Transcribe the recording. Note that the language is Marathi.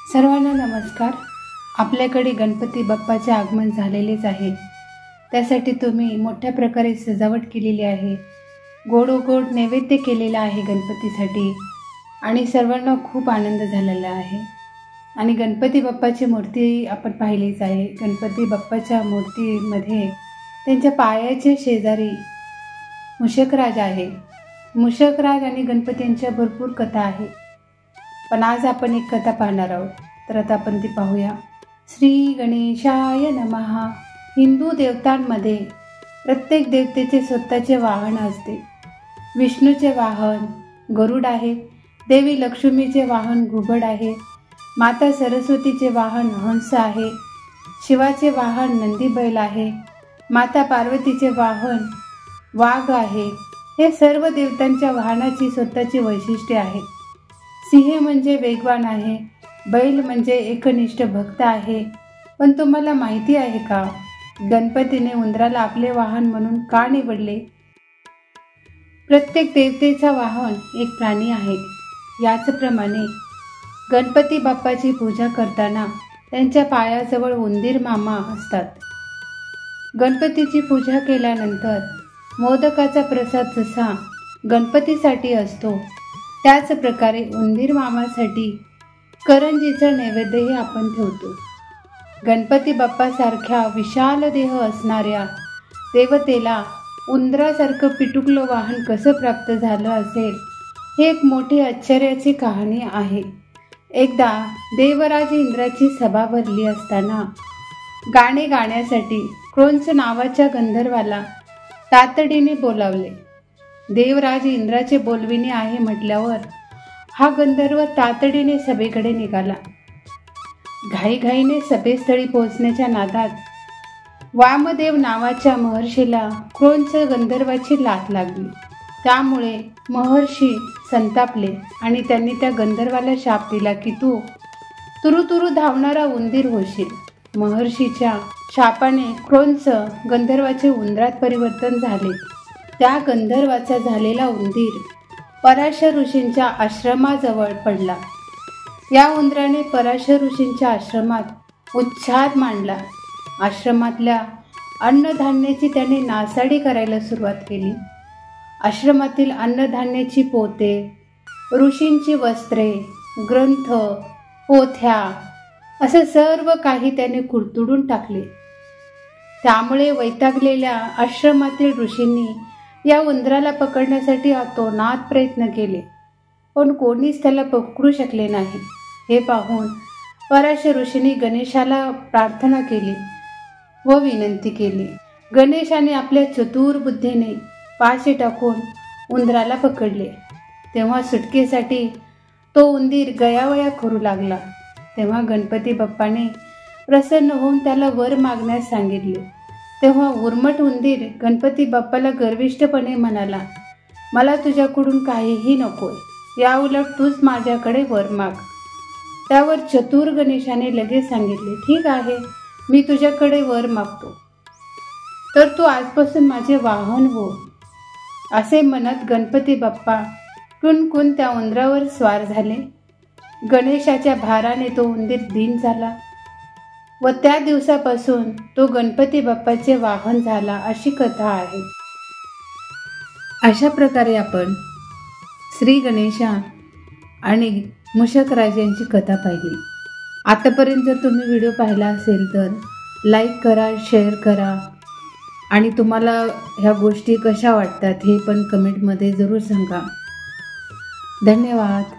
सर्वांना नमस्कार। आपल्याकडे गणपती बाप्पाचे आगमन झालेलेच आहे। त्यासाठी तुम्ही मोठ्या प्रकारे सजावट केलेली आहे, गोड नैवेद्य केलेला आहे गणपतीसाठी आणि सर्वांना खूप आनंद झालेला आहे। आणि गणपती बाप्पाची मूर्ती आपण पाहिलीच आहे। गणपती बाप्पाच्या मूर्तीमध्ये त्यांच्या पायाचे शेजारी मूषकराज आहे। मूषकराज आणि गणपती यांच्या भरपूर कथा आहे, पण आज आपण एक कथा पाहणार आहोत। तर आता आपण ती पाहूया। श्री गणेशाय नमः। हिंदू देवतांमध्ये प्रत्येक देवतेचे स्वतःचे वाहन असते। विष्णूचे वाहन गरुड आहे, देवी लक्ष्मीचे वाहन घुबड आहे, माता सरस्वतीचे वाहन हंस आहे, शिवाचे वाहन नंदी बैल आहे, माता पार्वतीचे वाहन वाघ आहे। हे सर्व देवतांच्या वाहनाची स्वतःची वैशिष्ट्ये आहेत। सिंह म्हणजे वेगवान आहे, बैल म्हणजे एकनिष्ठ भक्त आहे। पण तुम्हाला माहिती आहे का, गणपतीने उंदराला आपले वाहन म्हणून का निवडले? प्रत्येक देवतेचा वाहन एक प्राणी आहे। याचप्रमाणे गणपती बाप्पाची पूजा करताना त्यांच्या पायाजवळ उंदीर मामा असतात। गणपतीची पूजा केल्यानंतर मोदकाचा प्रसाद जसा गणपतीसाठी असतो, त्याच प्रकारे उंदीर मामासाठी करंजीचा नैवेद्यही आपण ठेवतो। गणपती बाप्पासारख्या विशाल देह असणाऱ्या देवतेला उंदरासारखं पिटुकलं वाहन कसं प्राप्त झालं असेल, हे एक मोठी आश्चर्याची कहाणी आहे। एकदा देवराज इंद्राची सभा भरली असताना गाणे गाण्यासाठी क्रोंच नावाच्या गंधर्वाला तातडीने बोलावले। देवराज इंद्राचे बोलविणे आहे म्हटल्यावर हा गंधर्व तातडीने सभेकडे निघाला। घाईघाईने सभेस्थळी पोहोचण्याच्या नादात वामदेव नावाच्या महर्षीला क्रोंच गंधर्वाची लाथ लागली। त्यामुळे महर्षी संतापले आणि त्यांनी त्या गंधर्वाला शाप दिला की तू तुरुतुरु धावणारा उंदीर होशील। महर्षीच्या शापाने क्रोंच गंधर्वाचे उंदरात परिवर्तन झाले। त्या गंधर्वाचा झालेला उंदीर पराशर ऋषींच्या आश्रमाजवळ पडला। या उंदराने पराशर ऋषींच्या आश्रमात उच्छाद मांडला। आश्रमातल्या अन्नधान्याची त्याने नासाडी करायला सुरुवात केली। आश्रमातील अन्नधान्याची पोते, ऋषींची वस्त्रे, ग्रंथ, पोथ्या असं सर्व काही त्याने कुरतडून टाकले। त्यामुळे वैतागलेल्या आश्रमातील ऋषींनी या उंदराला पकडण्यासाठी अतोनात प्रयत्न केले, पण कोणीच त्याला पकडू शकले नाही। हे पाहून पराशर ऋषींनी गणेशाला प्रार्थना केली व विनंती केली। गणेशाने आपल्या चतुर बुद्धीने पाशी टाकून उंदराला पकडले। तेव्हा सुटकेसाठी तो उंदीर गयावया करू लागला। तेव्हा गणपती बाप्पाने प्रसन्न होऊन त्याला वर मागण्यास सांगितले। तेव्हा उर्मट उंदीर गणपती बाप्पाला गर्विष्ठपणे म्हणाला, मला तुझ्याकडून काहीही नकोय, याउलट तूच माझ्याकडे वर माग। त्यावर चतुर गणेशाने लगेच सांगितले, ठीक आहे, मी तुझ्याकडे वर मागतो, तर तू आजपासून माझे वाहन हो। असे म्हणत गणपती बाप्पा टुनकून त्या उंदरावर स्वार झाले। गणेशाच्या भाराने तो उंदीर दीन झाला व त्या दिवसापासून तो गणपती बाप्पाचे वाहन झाला, अशी कथा आहे। अशा प्रकारे आपण श्री गणेशा आणि मूषकराज यांची कथा पाहिली। आतापर्यंत जर तुम्ही व्हिडिओ पाहिला असेल तर लाईक करा, शेअर करा आणि तुम्हाला ह्या गोष्टी कशा वाटतात हे पण कमेंटमध्ये जरूर सांगा। धन्यवाद।